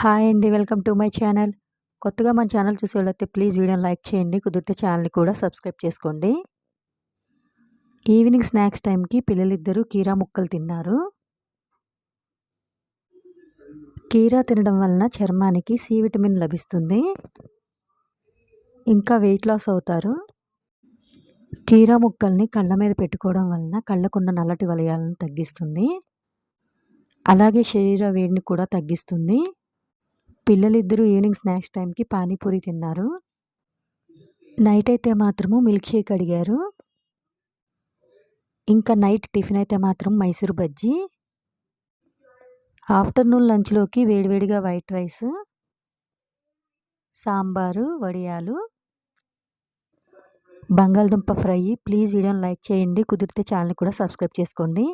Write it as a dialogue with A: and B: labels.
A: Hi అండి. Welcome to my channel. కొత్తగా మన ఛానల్ చూసేవాళ్ళైతే ప్లీజ్ వీడియోని లైక్ చేయండి. కుదిరితే ఛానల్‌ని కూడా సబ్స్క్రైబ్ చేసుకోండి. ఈవినింగ్ స్నాక్స్ టైంకి పిల్లలిద్దరూ కీరా ముక్కలు తిన్నారు. కీరా తినడం వలన చర్మానికి సి విటమిన్ లభిస్తుంది. ఇంకా వెయిట్ లాస్ అవుతారు. కీరా ముక్కల్ని కళ్ళ మీద పెట్టుకోవడం వలన కళ్ళకున్న నల్లటి వలయాలను తగ్గిస్తుంది. అలాగే శరీర వేడిని కూడా తగ్గిస్తుంది. పిల్లలిద్దరూ ఈవినింగ్ స్నాక్స్ టైంకి పానీపూరి తిన్నారు. నైట్ అయితే మాత్రము మిల్క్ షేక్ అడిగారు. ఇంకా నైట్ టిఫిన్ అయితే మాత్రం మైసూర్ బజ్జీ. ఆఫ్టర్నూన్ లంచ్‌లోకి వేడివేడిగా వైట్ రైస్, సాంబారు, వడియాలు, బంగాళదుంప ఫ్రై. ప్లీజ్ వీడియోని లైక్ చేయండి. కుదిరితే ఛానల్‌ని కూడా సబ్స్క్రైబ్ చేసుకోండి.